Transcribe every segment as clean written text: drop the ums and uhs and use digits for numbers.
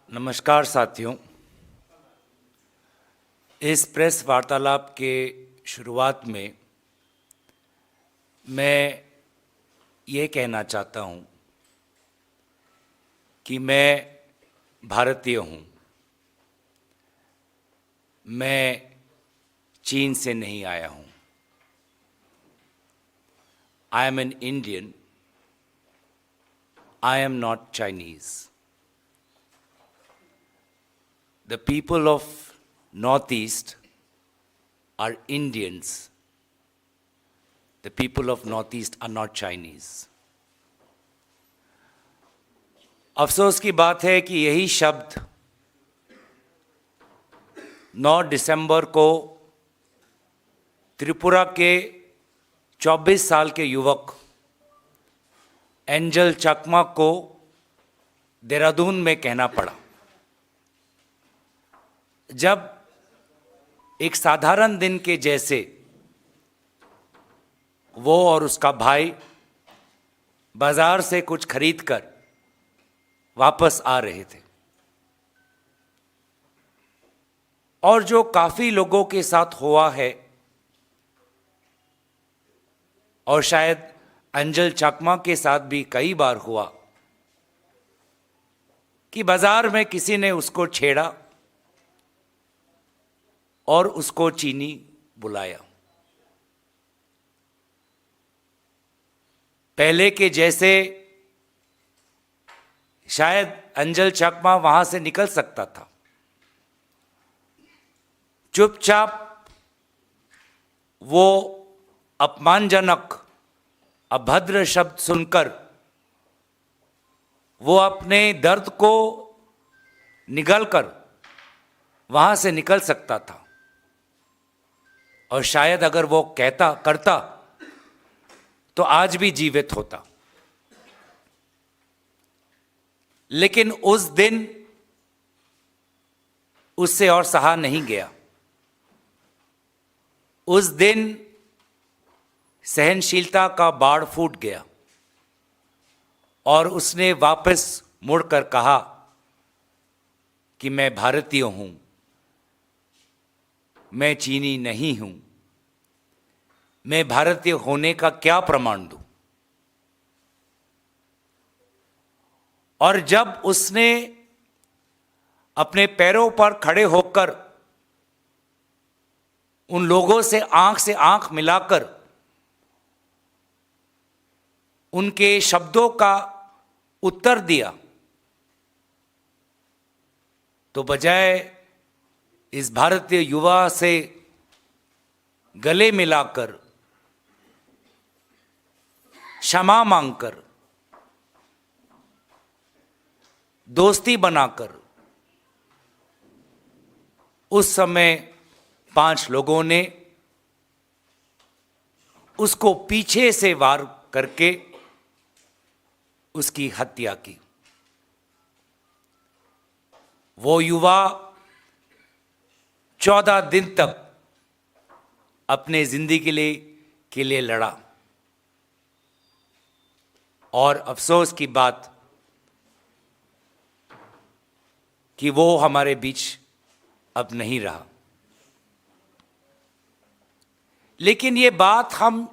नमस्कार साथियों। इस प्रेस वार्तालाप के शुरुआत में मैं ये कहना चाहता हूँ कि मैं भारतीय हूँ। मैं चीन से नहीं आया हूँ। I am an Indian. I am not Chinese. The people of Northeast are Indians. The people of Northeast are not Chinese. अफसोस की बात है कि यही शब्द 9 दिसंबर को त्रिपुरा के 24 साल के युवक एंजल चकमा को देहरादून में कहना पड़ा, जब एक साधारण दिन के जैसे वो और उसका भाई बाजार से कुछ खरीदकर वापस आ रहे थे और जो काफी लोगों के साथ हुआ है और शायद अंजल चकमा के साथ भी कई बार हुआ कि बाजार में किसी ने उसको छेड़ा और उसको चीनी बुलाया। पहले के जैसे शायद अंजल चकमा वहां से निकल सकता था। चुपचाप वो अपमानजनक अभद्र शब्द सुनकर वो अपने दर्द को निगलकर वहां से निकल सकता था और शायद अगर वो करता तो आज भी जीवित होता। लेकिन उस दिन उससे और सहा नहीं गया। उस दिन सहनशीलता का बाड़ फूट गया और उसने वापस मुड़कर कहा कि मैं भारतीय हूं, मैं चीनी नहीं हूं। मैं भारतीय होने का क्या प्रमाण दूं? और जब उसने अपने पैरों पर खड़े होकर उन लोगों से आंख मिलाकर उनके शब्दों का उत्तर दिया, तो बजाय इस भारतीय युवा से गले मिलाकर क्षमा मांगकर दोस्ती बनाकर उस समय 5 लोगों ने उसको पीछे से वार करके उसकी हत्या की। वो युवा 14 दिन तक अपने जिंदगी के लिए लड़ा और अफसोस की बात कि वो हमारे बीच अब नहीं रहा। लेकिन ये बात हम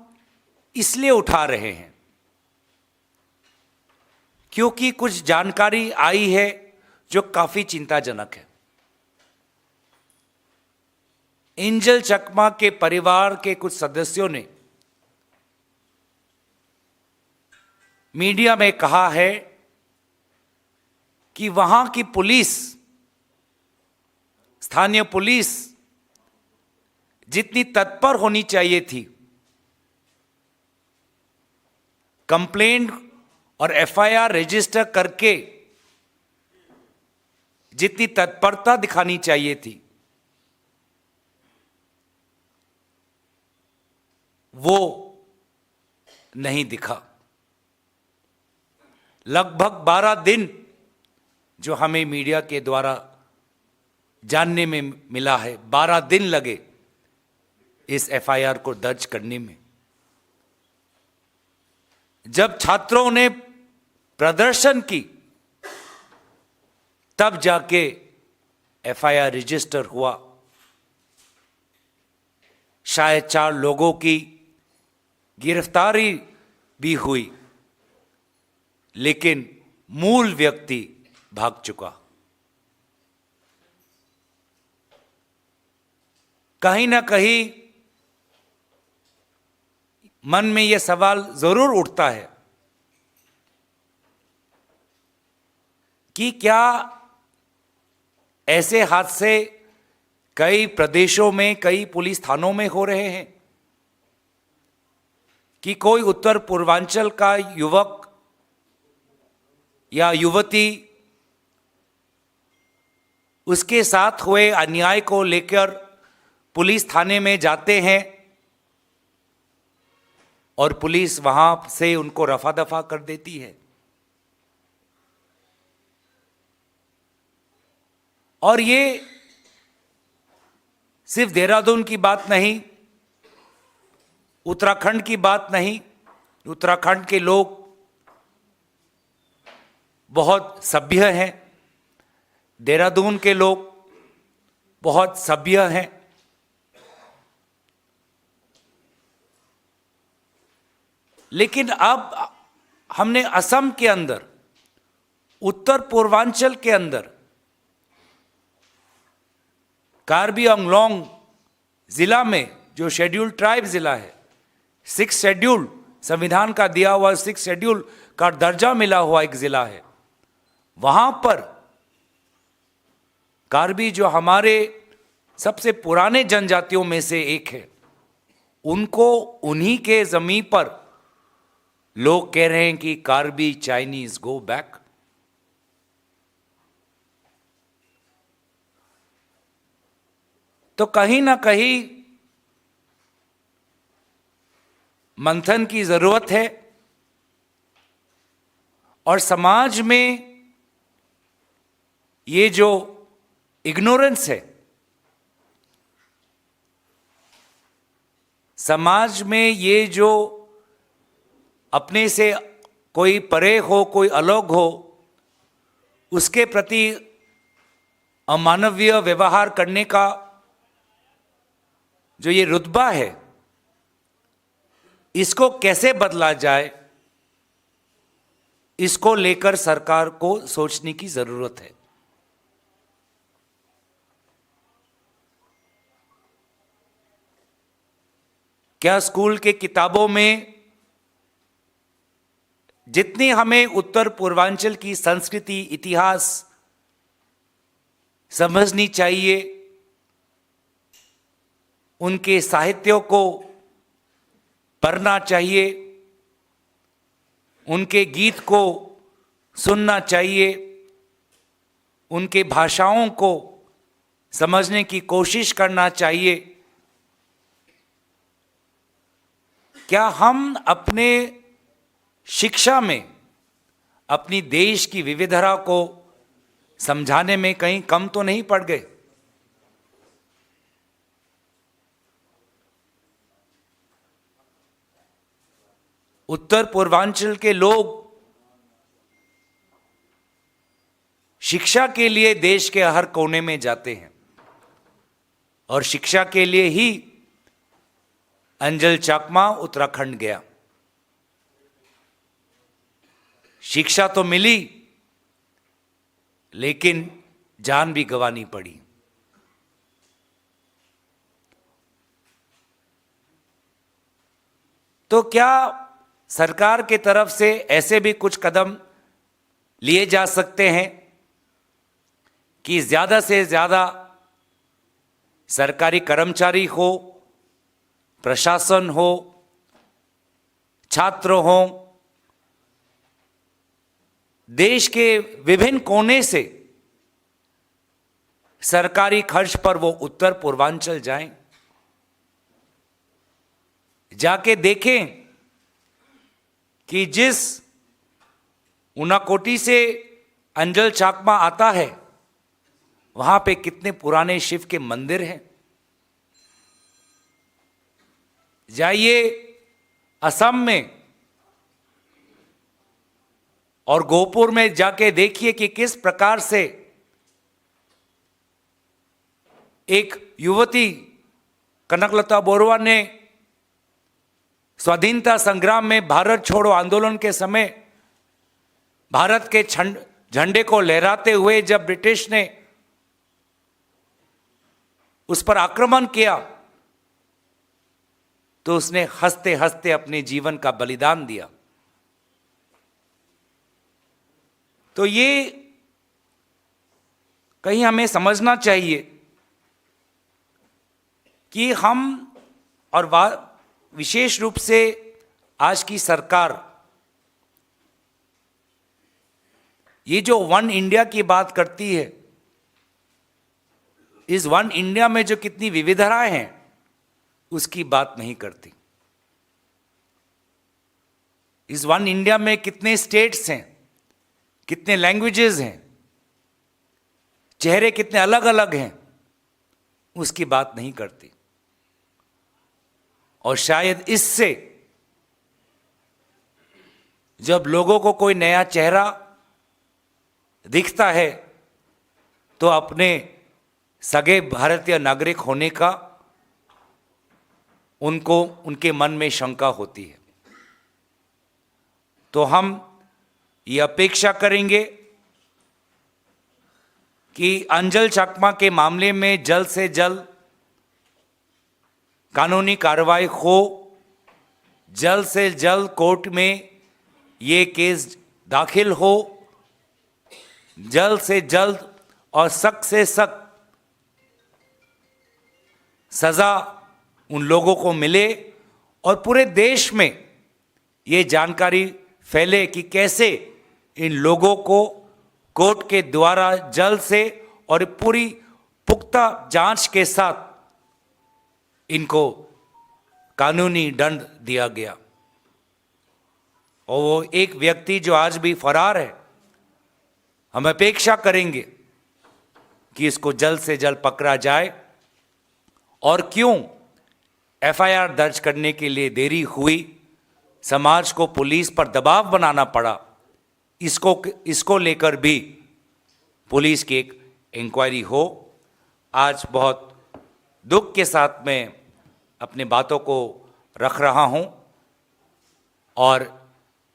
इसलिए उठा रहे हैं क्योंकि कुछ जानकारी आई है जो काफी चिंताजनक है। एंजल चकमा के परिवार के कुछ सदस्यों ने मीडिया में कहा है कि वहां की पुलिस, स्थानीय पुलिस जितनी तत्पर होनी चाहिए थी, कंप्लेंट और एफआईआर रजिस्टर करके जितनी तत्परता दिखानी चाहिए थी, वो नहीं दिखा। लगभग 12 दिन जो हमें मीडिया के द्वारा जानने में मिला है, 12 दिन लगे इस एफआईआर को दर्ज करने में। जब छात्रों ने प्रदर्शन की तब जाके एफआईआर रजिस्टर हुआ। शायद 4 लोगों की गिरफ्तारी भी हुई, लेकिन मूल व्यक्ति भाग चुका। कहीं ना कहीं मन में यह सवाल जरूर उठता है कि क्या ऐसे हादसे कई प्रदेशों में, कई पुलिस थानों में हो रहे हैं कि कोई उत्तर पूर्वांचल का युवक या युवती उसके साथ हुए अन्याय को लेकर पुलिस थाने में जाते हैं और पुलिस वहां से उनको रफा दफा कर देती है। और ये सिर्फ देहरादून की बात नहीं, उत्तराखंड की बात नहीं। उत्तराखंड के लोग बहुत सभ्य हैं, देहरादून के लोग बहुत सभ्य हैं। लेकिन अब हमने असम के अंदर, उत्तर पूर्वांचल के अंदर, कार्बी आंगलोंग जिला में, जो शेड्यूल ट्राइब जिला है, 6 शेड्यूल संविधान का दिया हुआ 6 शेड्यूल का दर्जा मिला हुआ एक जिला है, वहां पर कार्बी, जो हमारे सबसे पुराने जनजातियों में से एक है, उनको उन्हीं के जमीन पर लोग कह रहे हैं कि कार्बी चाइनीज गो बैक। तो कहीं ना कहीं मंथन की जरूरत है और समाज में ये जो इग्नोरेंस है, समाज में ये जो अपने से कोई परे हो, कोई अलग हो, उसके प्रति अमानवीय व्यवहार करने का जो ये रुतबा है, इसको कैसे बदला जाए, इसको लेकर सरकार को सोचने की जरूरत है। क्या स्कूल के किताबों में जितनी हमें उत्तर पूर्वांचल की संस्कृति, इतिहास समझनी चाहिए, उनके साहित्यों को पढ़ना चाहिए, उनके गीत को सुनना चाहिए, उनके भाषाओं को समझने की कोशिश करना चाहिए, क्या हम अपने शिक्षा में अपनी देश की विविधता को समझाने में कहीं कम तो नहीं पड़ गए? उत्तर पूर्वांचल के लोग शिक्षा के लिए देश के हर कोने में जाते हैं और शिक्षा के लिए ही अंजल चाकमा उत्तराखंड गया। शिक्षा तो मिली, लेकिन जान भी गंवानी पड़ी। तो क्या सरकार की तरफ से ऐसे भी कुछ कदम लिए जा सकते हैं कि ज्यादा से ज्यादा सरकारी कर्मचारी हो, प्रशासन हो, छात्र हो, देश के विभिन्न कोने से सरकारी खर्च पर वो उत्तर पूर्वांचल जाएं, जाके देखें कि जिस उनाकोटी से अंजल चाकमा आता है, वहां पे कितने पुराने शिव के मंदिर हैं। जाइए असम में और गोपुर में जाके देखिए कि किस प्रकार से एक युवती कनकलता बोरवा ने स्वाधीनता संग्राम में भारत छोड़ो आंदोलन के समय भारत के झंडे को लहराते हुए जब ब्रिटिश ने उस पर आक्रमण किया तो उसने हंसते हंसते अपने जीवन का बलिदान दिया। तो ये कहीं हमें समझना चाहिए कि हम और विशेष रूप से आज की सरकार ये जो वन इंडिया की बात करती है, इस वन इंडिया में जो कितनी विविधताएं हैं उसकी बात नहीं करती। इस वन इंडिया में कितने स्टेट्स हैं, कितने लैंग्वेजेस हैं, चेहरे कितने अलग अलग हैं, उसकी बात नहीं करती। और शायद इससे जब लोगों को कोई नया चेहरा दिखता है तो अपने सगे भारतीय नागरिक होने का उनको उनके मन में शंका होती है। तो हम ये अपेक्षा करेंगे कि अंजल चकमा के मामले में जल्द से जल्द कानूनी कार्रवाई हो, जल्द से जल्द कोर्ट में ये केस दाखिल हो, जल्द से जल्द और सख्त से सख्त सजा उन लोगों को मिले और पूरे देश में ये जानकारी फैले कि कैसे इन लोगों को कोर्ट के द्वारा जल्द से और पूरी पुख्ता जांच के साथ इनको कानूनी दंड दिया गया। और वो एक व्यक्ति जो आज भी फरार है, हम अपेक्षा करेंगे कि इसको जल्द से जल्द पकड़ा जाए। और क्यों एफआईआर दर्ज करने के लिए देरी हुई, समाज को पुलिस पर दबाव बनाना पड़ा, इसको लेकर भी पुलिस की एक इंक्वायरी हो। आज बहुत दुख के साथ मैं अपने बातों को रख रहा हूं और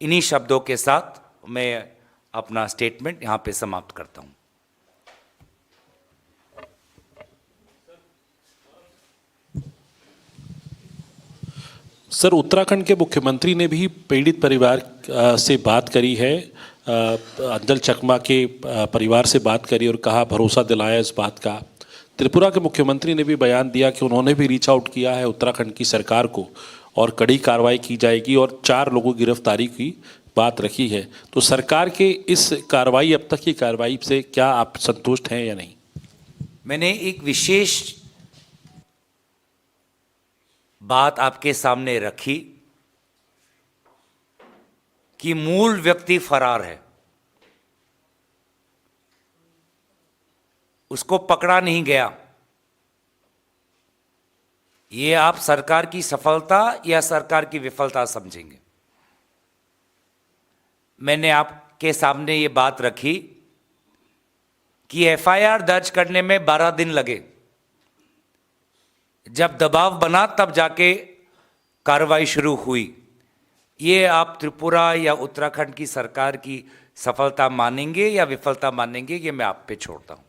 इन्हीं शब्दों के साथ मैं अपना स्टेटमेंट यहां पे समाप्त करता हूं। सर, उत्तराखंड के मुख्यमंत्री ने भी पीड़ित परिवार से बात करी है, अंजल चकमा के परिवार से बात करी और कहा, भरोसा दिलाया इस बात का। त्रिपुरा के मुख्यमंत्री ने भी बयान दिया कि उन्होंने भी रीच आउट किया है उत्तराखंड की सरकार को और कड़ी कार्रवाई की जाएगी और 4 लोगों की गिरफ्तारी की बात रखी है। तो सरकार के इस कार्रवाई, अब तक की कार्रवाई से क्या आप संतुष्ट हैं या नहीं? मैंने एक विशेष बात आपके सामने रखी कि मूल व्यक्ति फरार है, उसको पकड़ा नहीं गया। ये आप सरकार की सफलता या सरकार की विफलता समझेंगे। मैंने आपके सामने ये बात रखी कि एफआईआर दर्ज करने में 12 दिन लगे, जब दबाव बना तब जाके कार्रवाई शुरू हुई। ये आप त्रिपुरा या उत्तराखंड की सरकार की सफलता मानेंगे या विफलता मानेंगे, ये मैं आप पे छोड़ता हूं।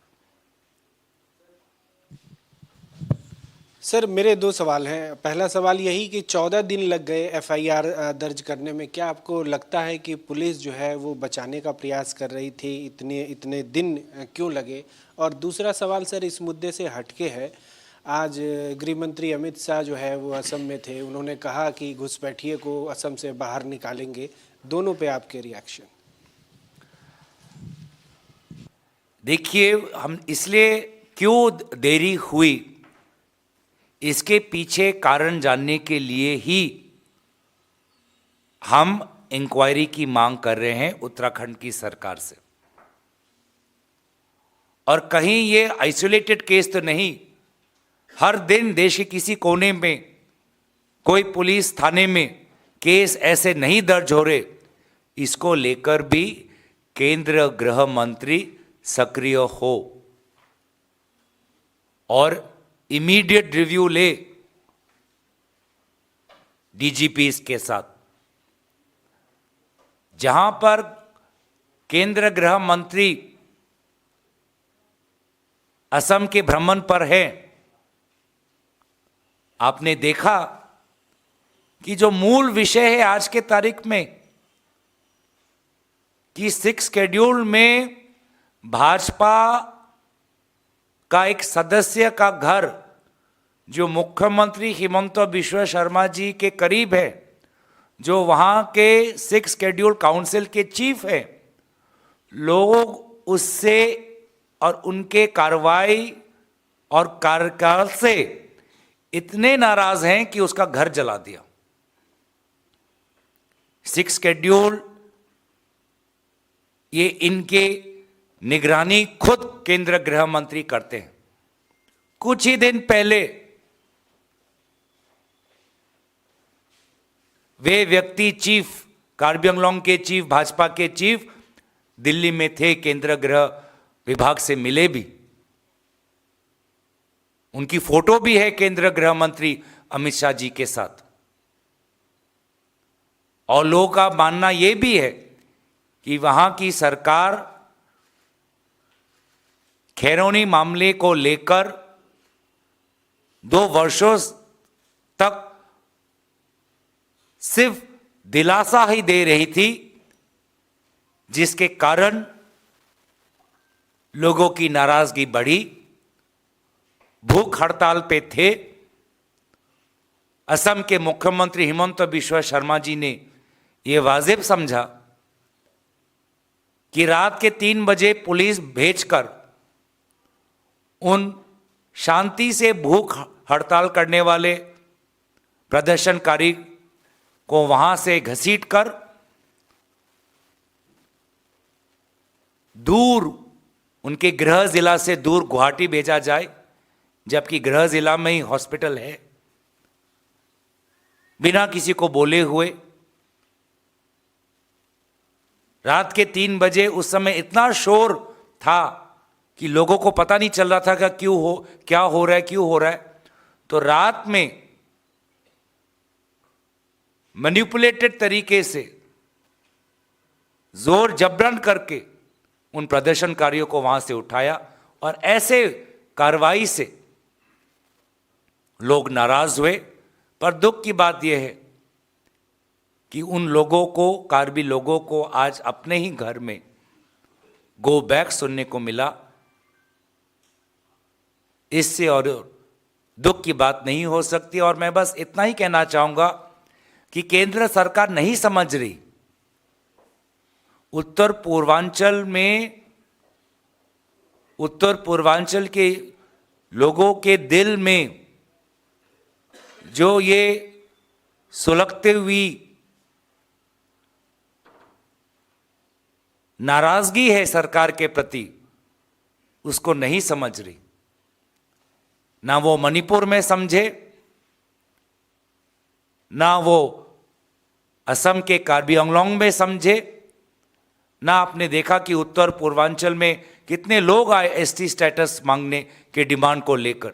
सर, मेरे 2 सवाल हैं। पहला सवाल यही कि 14 दिन लग गए एफआईआर दर्ज करने में, क्या आपको लगता है कि पुलिस जो है वो बचाने का प्रयास कर रही थी, इतने दिन क्यों लगे? और दूसरा सवाल सर इस मुद्दे से हटके है, आज गृह मंत्री अमित शाह जो है वो असम में थे, उन्होंने कहा कि घुसपैठिए को असम से बाहर निकालेंगे। दोनों पे आपके रिएक्शन? देखिए, हम इसलिए क्यों देरी हुई, इसके पीछे कारण जानने के लिए ही हम इंक्वायरी की मांग कर रहे हैं उत्तराखंड की सरकार से। और कहीं ये आइसोलेटेड केस तो नहीं, हर दिन देश के किसी कोने में कोई पुलिस थाने में केस ऐसे नहीं दर्ज हो रहे। इसको लेकर भी केंद्र गृह मंत्री सक्रिय हो और इमीडिएट रिव्यू ले डीजीपीस के साथ। जहां पर केंद्र गृह मंत्री असम के भ्रमण पर है, आपने देखा कि जो मूल विषय है आज के तारीख में कि 6 शेड्यूल में भाजपा का एक सदस्य का घर जो मुख्यमंत्री हिमंत बिश्व शर्मा जी के करीब है, जो वहां के 6 शेड्यूल काउंसिल के चीफ है, लोग उससे और उनके कार्रवाई और कार्यकाल से इतने नाराज हैं कि उसका घर जला दिया। 6 शेड्यूल ये इनके निगरानी खुद केंद्र गृह मंत्री करते हैं। कुछ ही दिन पहले वे व्यक्ति चीफ, कार्बी आंगलोंग के चीफ, भाजपा के चीफ दिल्ली में थे, केंद्र गृह विभाग से मिले भी। उनकी फोटो भी है केंद्र गृह मंत्री अमित शाह जी के साथ। और लोगों का मानना यह भी है कि वहां की सरकार खैरोनी मामले को लेकर 2 वर्षों तक सिर्फ दिलासा ही दे रही थी, जिसके कारण लोगों की नाराजगी बढ़ी, भूख हड़ताल पे थे। असम के मुख्यमंत्री हिमंत बिश्व शर्मा जी ने यह वाजिब समझा कि रात के 3 बजे पुलिस भेजकर उन शांति से भूख हड़ताल करने वाले प्रदर्शनकारी को वहां से घसीटकर दूर, उनके गृह जिला से दूर गुवाहाटी भेजा जाए, जबकि गृह जिला में ही हॉस्पिटल है। बिना किसी को बोले हुए रात के 3 बजे, उस समय इतना शोर था कि लोगों को पता नहीं चल रहा था कि क्या हो रहा है, क्यों हो रहा है। तो रात में मैनिपुलेटेड तरीके से जोर जबरन करके उन प्रदर्शनकारियों को वहां से उठाया, और ऐसे कार्रवाई से लोग नाराज हुए। पर दुख की बात यह है कि उन लोगों को, कार्बी लोगों को आज अपने ही घर में गो बैक सुनने को मिला। इससे और दुख की बात नहीं हो सकती। और मैं बस इतना ही कहना चाहूंगा कि केंद्र सरकार नहीं समझ रही, उत्तर पूर्वांचल के लोगों के दिल में जो ये सुलगते हुई नाराजगी है सरकार के प्रति, उसको नहीं समझ रही। ना वो मणिपुर में समझे, ना वो असम के कार्बी आंगलोंग में समझे, ना आपने देखा कि उत्तर पूर्वांचल में कितने लोग आए एसटी स्टेटस मांगने के डिमांड को लेकर,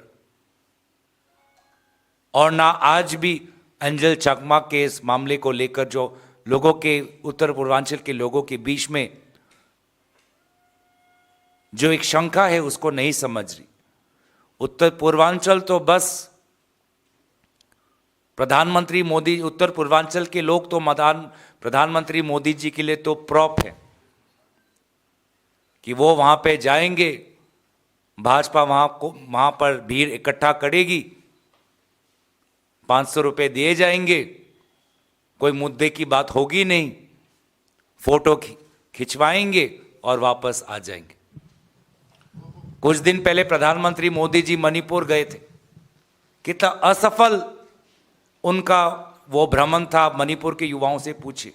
और ना आज भी अंजल चकमा के इस मामले को लेकर जो लोगों के, उत्तर पूर्वांचल के लोगों के बीच में जो एक शंका है, उसको नहीं समझ रही। उत्तर पूर्वांचल तो बस प्रधानमंत्री मोदी, उत्तर पूर्वांचल के लोग तो प्रधानमंत्री मोदी जी के लिए तो प्रॉप है कि वो वहां पे जाएंगे, भाजपा वहां पर भीड़ इकट्ठा करेगी, 500 रुपए दिए जाएंगे, कोई मुद्दे की बात होगी नहीं, फोटो खिंचवाएंगे और वापस आ जाएंगे। कुछ दिन पहले प्रधानमंत्री मोदी जी मणिपुर गए थे, कितना असफल उनका वो भ्रमण था। मणिपुर के युवाओं से पूछिए,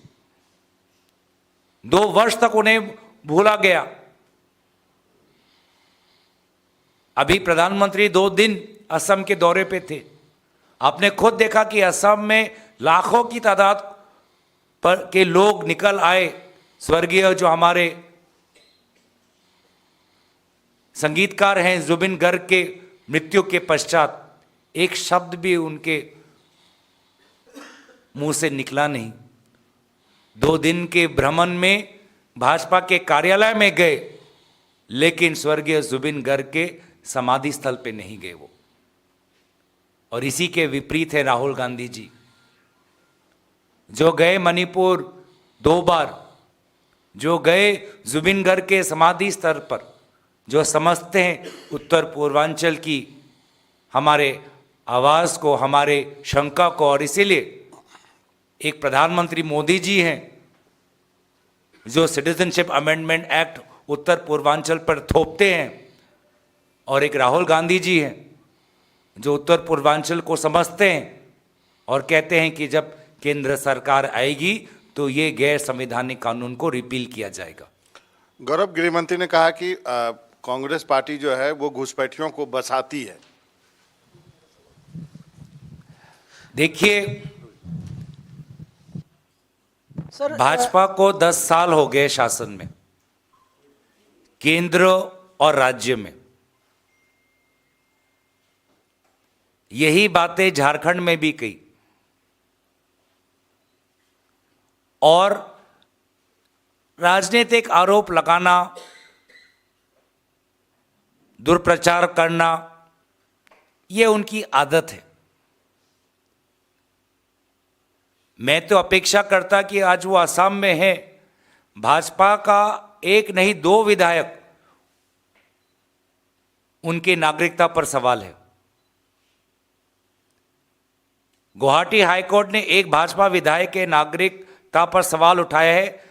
2 वर्ष तक उन्हें भूला गया। अभी प्रधानमंत्री 2 दिन असम के दौरे पे थे। आपने खुद देखा कि असम में लाखों की तादाद पर के लोग निकल आए। स्वर्गीय जो हमारे संगीतकार हैं जुबिन गर्ग के मृत्यु के पश्चात एक शब्द भी उनके मुंह से निकला नहीं। 2 दिन के भ्रमण में भाजपा के कार्यालय में गए, लेकिन स्वर्गीय जुबिन गर्ग के समाधि स्थल पे नहीं गए वो। और इसी के विपरीत है राहुल गांधी जी, जो गए मणिपुर 2 बार, जो गए जुबिन गर्ग के समाधि स्थल पर, जो समझते हैं उत्तर पूर्वांचल की हमारे आवाज़ को, हमारे शंका को। और इसीलिए एक प्रधानमंत्री मोदी जी हैं जो सिटीजनशिप अमेंडमेंट एक्ट उत्तर पूर्वांचल पर थोपते हैं, और एक राहुल गांधी जी हैं जो उत्तर पूर्वांचल को समझते हैं और कहते हैं कि जब केंद्र सरकार आएगी तो ये गैर संवैधानिक कानून को रिपील किया जाएगा। गौरव, गृह मंत्री ने कहा कि कांग्रेस पार्टी जो है वो घुसपैठियों को बसाती है। देखिए सर, भाजपा को 10 साल हो गए शासन में, केंद्र और राज्य में। यही बातें झारखंड में भी कही, और राजनीतिक आरोप लगाना, दुष्प्रचार करना, ये उनकी आदत है। मैं तो अपेक्षा करता कि आज वो असम में है, भाजपा का 1 नहीं 2 विधायक, उनकी नागरिकता पर सवाल है। गुवाहाटी हाईकोर्ट ने एक भाजपा विधायक के नागरिकता पर सवाल उठाया है,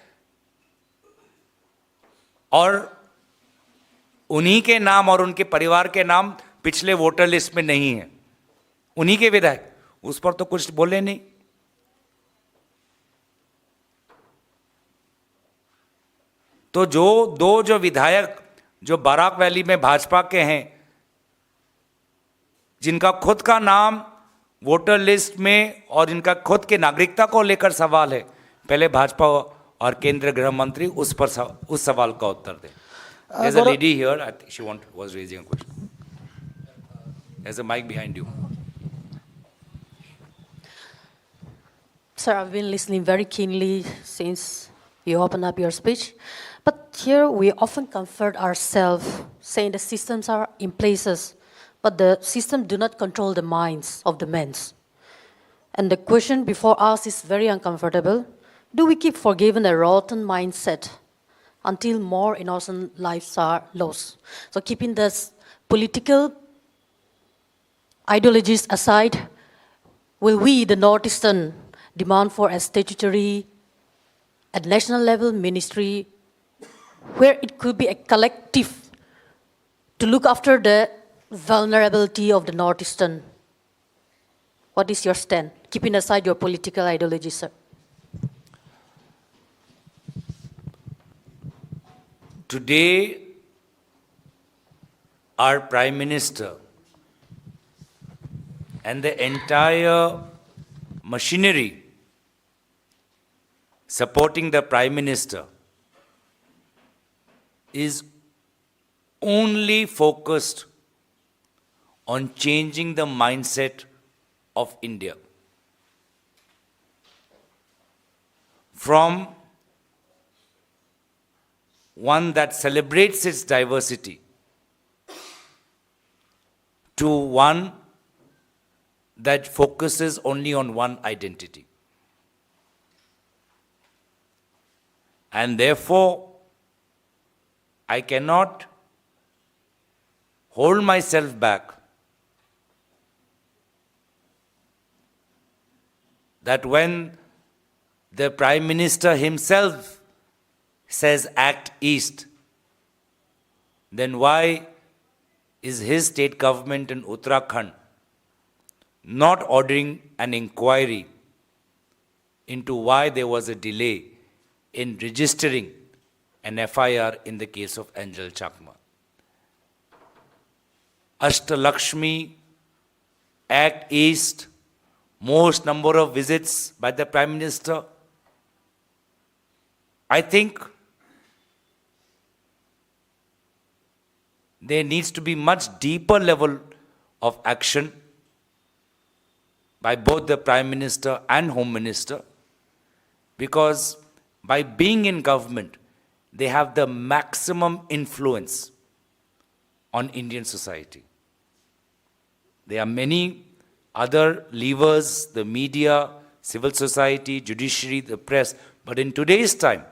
और उन्हीं के नाम और उनके परिवार के नाम पिछले वोटर लिस्ट में नहीं है, उन्हीं के विधायक, उस पर तो कुछ बोले नहीं। तो जो विधायक जो बाराक वैली में भाजपा के हैं, जिनका खुद का नाम वोटर लिस्ट में और इनका खुद के नागरिकता को लेकर सवाल है, पहले भाजपा और केंद्रीय गृह मंत्री उस सवाल का उत्तर दें। There's a lady here, I think she was raising a question. There's a mic behind you. Sir, I've been listening very keenly since you opened up your speech. But here we often comfort ourselves saying the systems are in places, but the system do not control the minds of the men. And the question before us is very uncomfortable. Do we keep forgiving a rotten mindset until more innocent lives are lost? So keeping this political ideologies aside, will we, the Northeastern, demand for a statutory at national level ministry where it could be a collective to look after the vulnerability of the Northeastern? What is your stand, keeping aside your political ideology, sir? Today, our Prime Minister and the entire machinery supporting the Prime Minister is only focused on changing the mindset of India from one that celebrates its diversity to one that focuses only on one identity. And therefore, I cannot hold myself back that when the Prime Minister himself says act east, then why is his state government in Uttarakhand not ordering an inquiry into why there was a delay in registering an FIR in the case of Angel Chakma? Ashtalakshmi, Act East, most number of visits by the Prime Minister. I think there needs to be much deeper level of action by both the Prime Minister and Home Minister, because by being in government, they have the maximum influence on Indian society. There are many other levers, the media, civil society, judiciary, the press, but in today's time,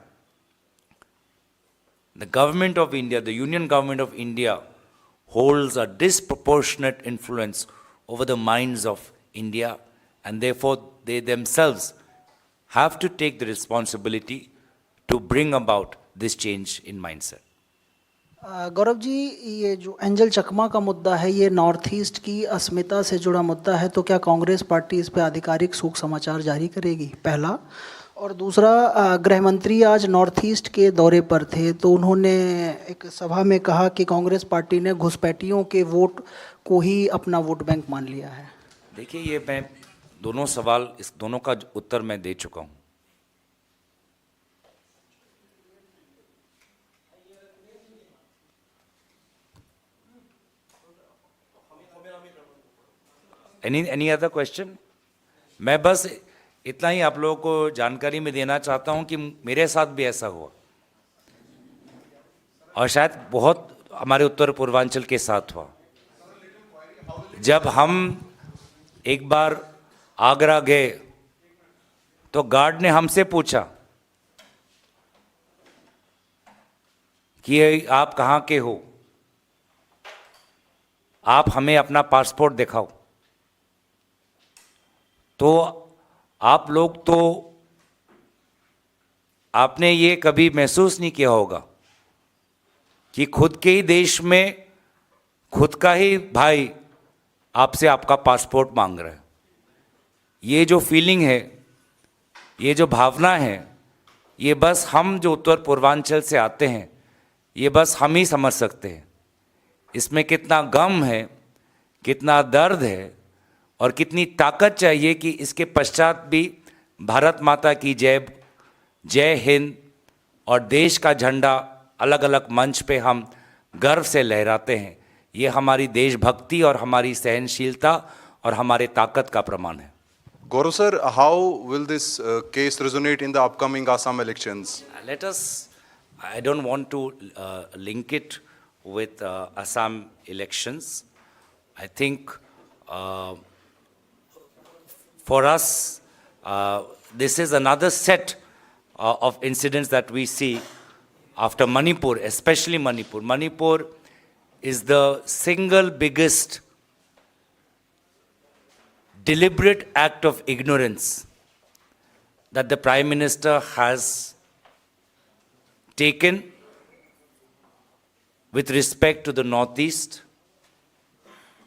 the government of India, the Union Government of India, holds a disproportionate influence over the minds of India, and therefore they themselves have to take the responsibility to bring about this change in mindset. Gaurav ji, ये जो angel चकमा का मुद्दा है, ये north east की अस्मिता से जुड़ा मुद्दा है, तो क्या कांग्रेस पार्टी इस पे आधिकारिक शोक समाचार जारी करेगी? पहला। और दूसरा, गृह मंत्री आज नॉर्थ ईस्ट के दौरे पर थे, तो उन्होंने एक सभा में कहा कि कांग्रेस पार्टी ने घुसपैठियों के वोट को ही अपना वोट बैंक मान लिया है। देखिए, ये मैं दोनों सवाल, इस दोनों का उत्तर मैं दे चुका हूँ। Any other question? मैं बस इतना ही आप लोगों को जानकारी में देना चाहता हूं कि मेरे साथ भी ऐसा हुआ, और शायद बहुत हमारे उत्तर पूर्वांचल के साथ हुआ। जब हम एक बार आगरा गए तो गार्ड ने हमसे पूछा कि आप कहाँ के हो, आप हमें अपना पासपोर्ट दिखाओ। तो आप लोग तो, आपने ये कभी महसूस नहीं किया होगा कि खुद के ही देश में खुद का ही भाई आपसे आपका पासपोर्ट मांग रहा है। ये जो फीलिंग है, ये जो भावना है, ये बस हम जो उत्तर पूर्वांचल से आते हैं, ये बस हम ही समझ सकते हैं। इसमें कितना गम है, कितना दर्द है, और कितनी ताकत चाहिए कि इसके पश्चात भी भारत माता की जय, जय हिंद और देश का झंडा अलग अलग मंच पे हम गर्व से लहराते हैं। ये हमारी देशभक्ति और हमारी सहनशीलता और हमारे ताकत का प्रमाण है। Gaurav sir, how will this case resonate in the upcoming Assam elections? Let us, I don't want to link it with Assam elections. I think for us, this is another set of incidents that we see after Manipur, especially Manipur. Manipur is the single biggest deliberate act of ignorance that the Prime Minister has taken with respect to the Northeast.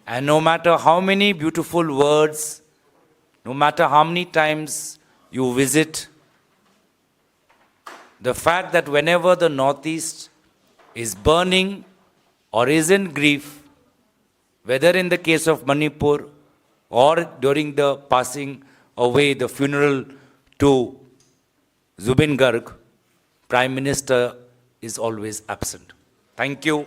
And no matter how many beautiful words, no matter how many times you visit, the fact that whenever the Northeast is burning or is in grief, whether in the case of Manipur or during the passing away, the funeral to Zubin Garg, Prime Minister is always absent. Thank you.